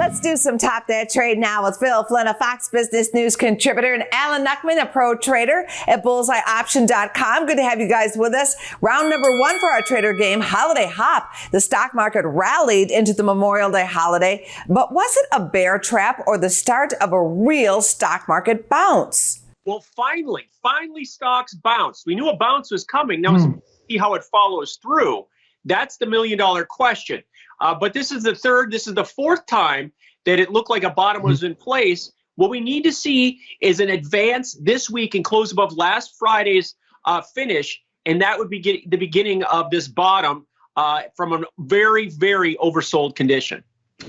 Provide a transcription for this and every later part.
Let's do some top that trade now with Phil Flynn, a Fox Business News contributor, and Alan Knuckman, a pro trader at bullseyeoption.com. Good to have you guys with us. Round number one for our trader game, holiday hop. The stock market rallied into the Memorial Day holiday, but was it a bear trap or the start of a real stock market bounce? Well, finally stocks bounced. We knew a bounce was coming. Now, let's see how it follows through. That's the million-dollar question. But this is the fourth time that it looked like a bottom was in place. What we need to see is an advance this week and close above last Friday's finish, and that would be the beginning of this bottom from a very, very oversold condition.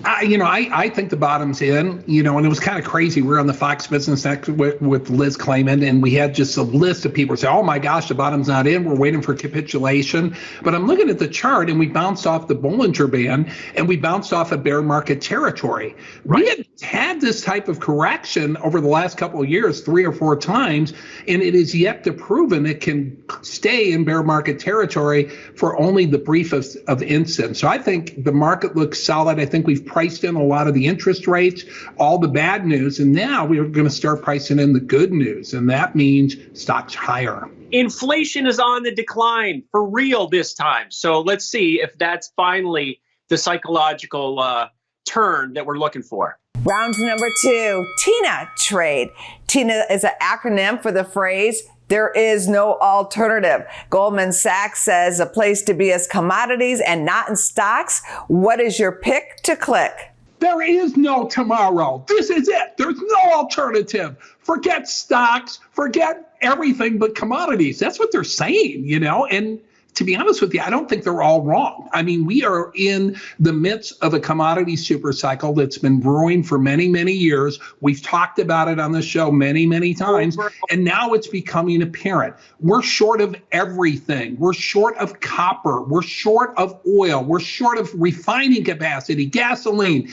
I think the bottom's in, and it was kind of crazy. We were on the Fox Business Next with Liz Clayman, and we had just a list of people say, oh my gosh, the bottom's not in. We're waiting for capitulation. But I'm looking at the chart, and we bounced off the Bollinger Band, and we bounced off of bear market territory. Right. We had this type of correction over the last couple of years, 3 or 4 times, and it is yet to proven it can stay in bear market territory for only the brief of instant. So I think the market looks solid. I think we've priced in a lot of the interest rates, all the bad news, and now we're going to start pricing in the good news, and that means stocks higher. Inflation is on the decline for real this time. So let's see if that's finally the psychological turn that we're looking for. Round number 2, TINA trade. TINA is an acronym for the phrase, there is no alternative. Goldman Sachs says a place to be is commodities and not in stocks. What is your pick to click? There is no tomorrow. This is it. There's no alternative. Forget stocks, forget everything but commodities. That's what they're saying, and to be honest with you, I don't think they're all wrong. I mean, we are in the midst of a commodity super cycle that's been brewing for many, many years. We've talked about it on the show many, many times, and now it's becoming apparent. We're short of everything. We're short of copper. We're short of oil. We're short of refining capacity, gasoline,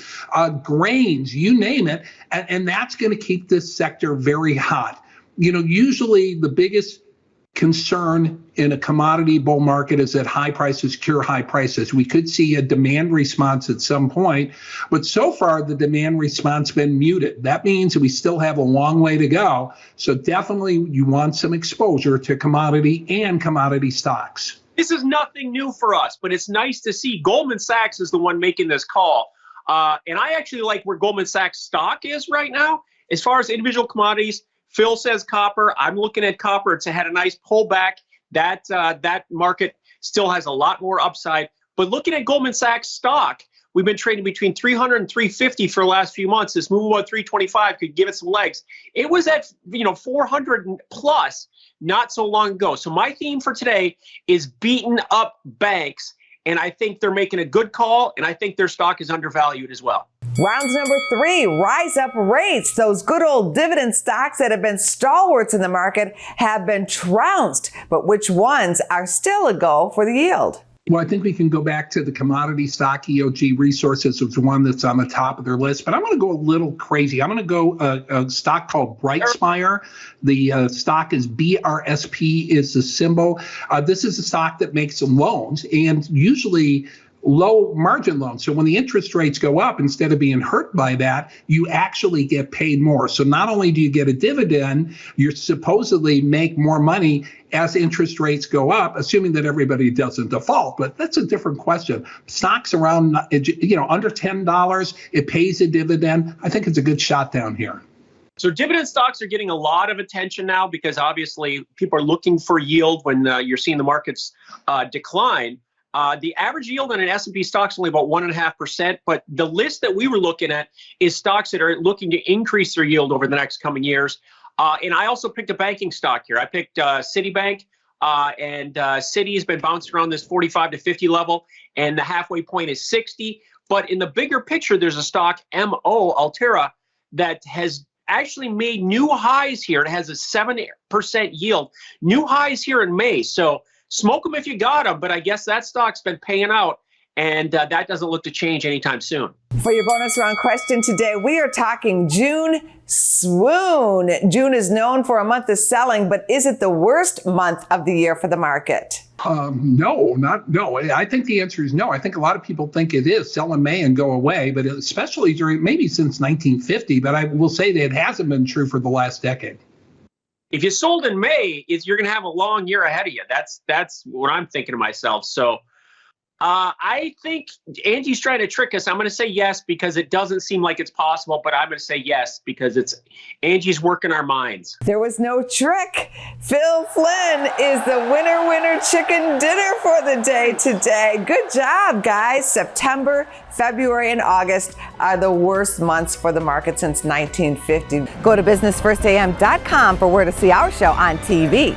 grains, you name it, and that's going to keep this sector very hot. Usually the biggest concern in a commodity bull market is that high prices cure high prices. We could see a demand response at some point, but so far the demand response has been muted. That means that we still have a long way to go. So definitely you want some exposure to commodity and commodity stocks. This is nothing new for us, but it's nice to see Goldman Sachs is the one making this call. And I actually like where Goldman Sachs stock is right now. As far as individual commodities, Phil says copper. I'm looking at copper. It's had a nice pullback. That market still has a lot more upside. But looking at Goldman Sachs stock, we've been trading between 300 and 350 for the last few months. This move above 325 could give it some legs. It was at 400 plus not so long ago. So my theme for today is beaten up banks. And I think they're making a good call, and I think their stock is undervalued as well. Round number 3, rise up rates. Those good old dividend stocks that have been stalwarts in the market have been trounced. But which ones are still a go for the yield? Well, I think we can go back to the commodity stock. EOG Resources was one that's on the top of their list, but I'm going to go a little crazy. I'm going to go a stock called Brightspire. The stock is BRSP is the symbol. This is a stock that makes loans, and usually low margin loans. So when the interest rates go up, instead of being hurt by that, you actually get paid more. So not only do you get a dividend, you supposedly make more money as interest rates go up, assuming that everybody doesn't default. But that's a different question. Stocks around, under $10, it pays a dividend. I think it's a good shot down here. So dividend stocks are getting a lot of attention now because obviously people are looking for yield when you're seeing the markets decline. The average yield on an S&P stock is only about 1.5%, but the list that we were looking at is stocks that are looking to increase their yield over the next coming years. And I also picked a banking stock here. I picked Citibank, and Citi has been bouncing around this 45 to 50 level, and the halfway point is 60. But in the bigger picture, there's a stock, Altera, that has actually made new highs here. It has a 7% yield, new highs here in May. So smoke them if you got them, but I guess that stock's been paying out, and that doesn't look to change anytime soon. For your bonus round question today, we are talking June swoon. June is known for a month of selling, but is it the worst month of the year for the market? No. I think the answer is no. I think a lot of people think it is sell in May and go away, but especially during maybe since 1950. But I will say that it hasn't been true for the last decade. If you sold in May, you're going to have a long year ahead of you. That's what I'm thinking to myself. So I think Angie's trying to trick us. I'm going to say yes because it doesn't seem like it's possible, but I'm going to say yes because Angie's working our minds. There was no trick. Phil Flynn is the winner chicken dinner for the day today. Good job, guys. September, February, and August are the worst months for the market since 1950. Go to businessfirstam.com for where to see our show on TV.